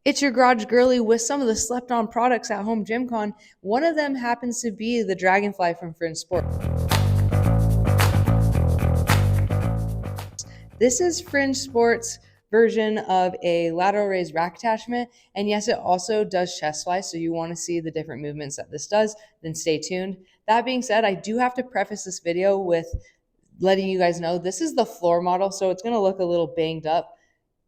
It's your garage girly with some of the slept on products at Home Gym Con. One of them happens to be the Dragonfly from Fringe Sport. This is Fringe Sports version of a lateral raise rack attachment. And yes, it also does chest fly. So you want to see the different movements that this does, then stay tuned. That being said, I do have to preface this video with letting you guys know this is the floor model. So it's going to look a little banged up.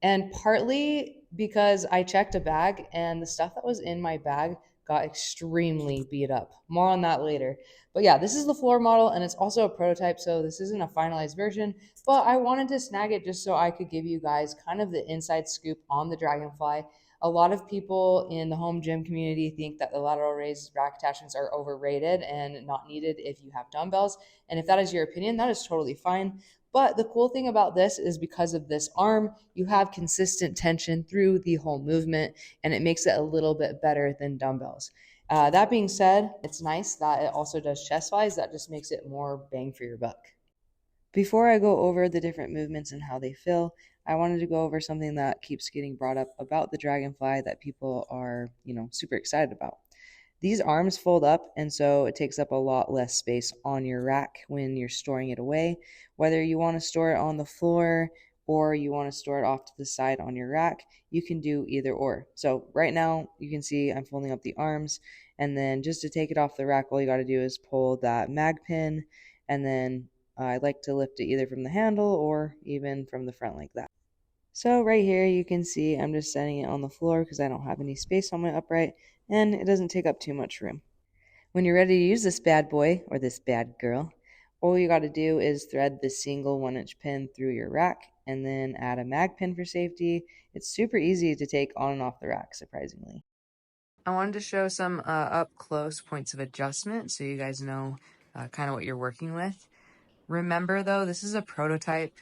And partly because I checked a bag and the stuff that was in my bag got extremely beat up. More on that later. But yeah, this is the floor model and it's also a prototype, so this isn't a finalized version. But I wanted to snag it just so I could give you guys kind of the inside scoop on the Dragonfly. A lot of people in the home gym community think that the lateral raise rack attachments are overrated and not needed if you have dumbbells. And if that is your opinion, that is totally fine. But the cool thing about this is because of this arm, you have consistent tension through the whole movement, and it makes it a little bit better than dumbbells. That being said, it's nice that it also does chest flies. That just makes it more bang for your buck. Before I go over the different movements and how they feel, I wanted to go over something that keeps getting brought up about the Dragonfly that people are, super excited about. These arms fold up, and so it takes up a lot less space on your rack when you're storing it away. Whether you want to store it on the floor or you want to store it off to the side on your rack, you can do either or. So right now, you can see I'm folding up the arms, and then just to take it off the rack, all you got to do is pull that mag pin, and then I like to lift it either from the handle or even from the front like that. So right here you can see I'm just setting it on the floor because I don't have any space on my upright and it doesn't take up too much room. When you're ready to use this bad boy or this bad girl, all you got to do is thread the single 1-inch pin through your rack and then add a mag pin for safety. It's super easy to take on and off the rack, surprisingly. I wanted to show some up close points of adjustment so you guys know kind of what you're working with. Remember though, this is a prototype,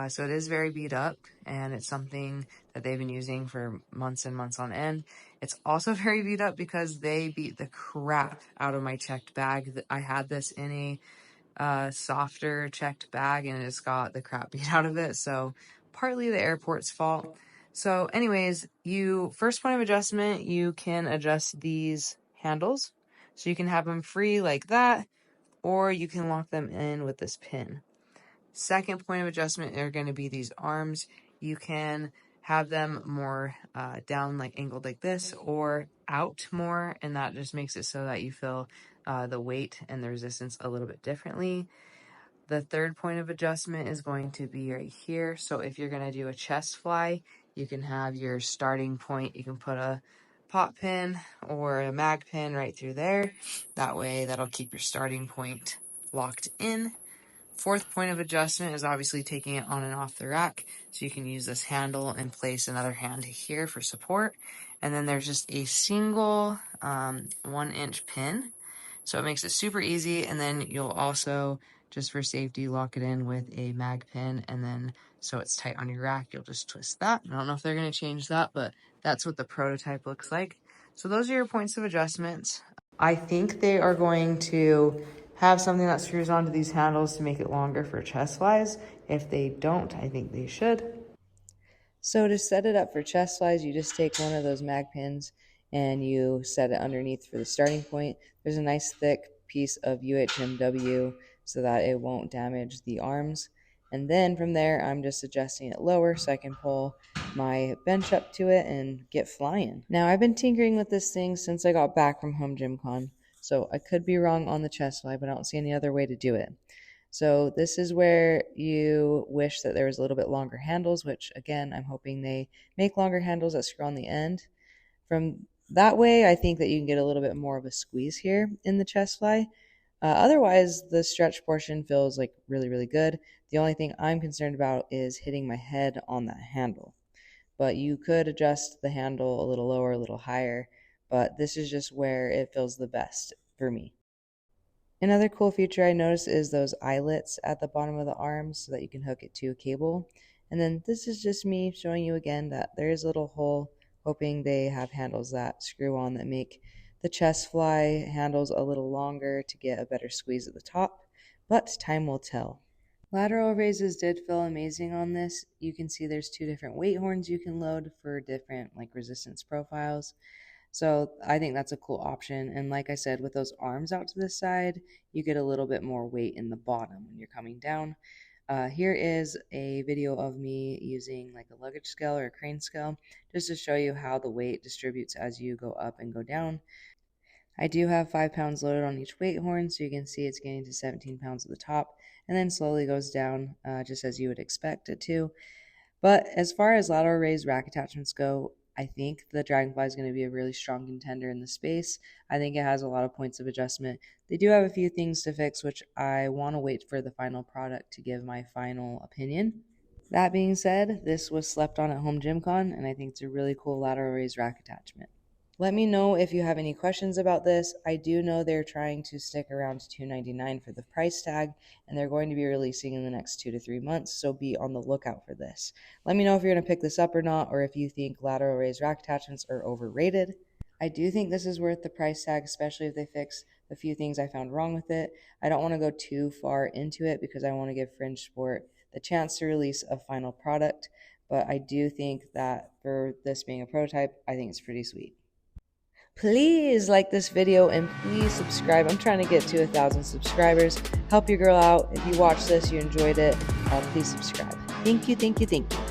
so it is very beat up and it's something that they've been using for months and months on end. It's also very beat up because they beat the crap out of my checked bag. I had this in a softer checked bag and it just got the crap beat out of it. So partly the airport's fault. So anyways, first point of adjustment, you can adjust these handles. So you can have them free like that, or you can lock them in with this pin. Second point of adjustment are going to be these arms. You can have them more down, like angled like this, or out more, and that just makes it so that you feel the weight and the resistance a little bit differently. The third point of adjustment is going to be right here. So if you're going to do a chest fly, you can have your starting point. You can put a pop pin or a mag pin right through there. That way that'll keep your starting point locked in. Fourth point of adjustment is obviously taking it on and off the rack. So you can use this handle and place another hand here for support. And then there's just a single 1-inch pin. So it makes it super easy. And then you'll also, just for safety, lock it in with a mag pin. And then so it's tight on your rack, you'll just twist that. I don't know if they're going to change that, but that's what the prototype looks like. So those are your points of adjustments. I think they are going to have something that screws onto these handles to make it longer for chest flies. If they don't, I think they should. So to set it up for chest flies, you just take one of those mag pins and you set it underneath for the starting point. There's a nice thick piece of UHMW so that it won't damage the arms. And then from there, I'm just adjusting it lower so I can pull my bench up to it and get flying. Now, I've been tinkering with this thing since I got back from Home Gym Con, so I could be wrong on the chest fly, but I don't see any other way to do it. So this is where you wish that there was a little bit longer handles, which again, I'm hoping they make longer handles that screw on the end. From that way, I think that you can get a little bit more of a squeeze here in the chest fly. Otherwise, the stretch portion feels like really, really good. The only thing I'm concerned about is hitting my head on that handle. But you could adjust the handle a little lower, a little higher, but this is just where it feels the best for me. Another cool feature I noticed is those eyelets at the bottom of the arms so that you can hook it to a cable. And then this is just me showing you again that there is a little hole, hoping they have handles that screw on that make the chest fly handles a little longer to get a better squeeze at the top, but time will tell. Lateral raises did feel amazing on this. You can see there's two different weight horns you can load for different like resistance profiles. So I think that's a cool option. And like I said, with those arms out to the side, you get a little bit more weight in the bottom when you're coming down. Here is a video of me using like a luggage scale or a crane scale just to show you how the weight distributes as you go up and go down. I do have 5 pounds loaded on each weight horn, so you can see it's getting to 17 pounds at the top and then slowly goes down just as you would expect it to. But as far as lateral raise rack attachments go, I think the Dragonfly is going to be a really strong contender in the space. I think it has a lot of points of adjustment. They do have a few things to fix, which I want to wait for the final product to give my final opinion. That being said, this was slept on at Home Gym Con, and I think it's a really cool lateral raise rack attachment. Let me know if you have any questions about this. I do know they're trying to stick around to $299 for the price tag, and they're going to be releasing in the next 2 to 3 months, so be on the lookout for this. Let me know if you're going to pick this up or not, or if you think lateral raise rack attachments are overrated. I do think this is worth the price tag, especially if they fix the few things I found wrong with it. I don't want to go too far into it because I want to give Fringe Sport the chance to release a final product, but I do think that for this being a prototype, I think it's pretty sweet. Please like this video and please subscribe. I'm trying to get to 1,000 subscribers. Help your girl out. If you watched this, you enjoyed it, please subscribe. Thank you, thank you, thank you.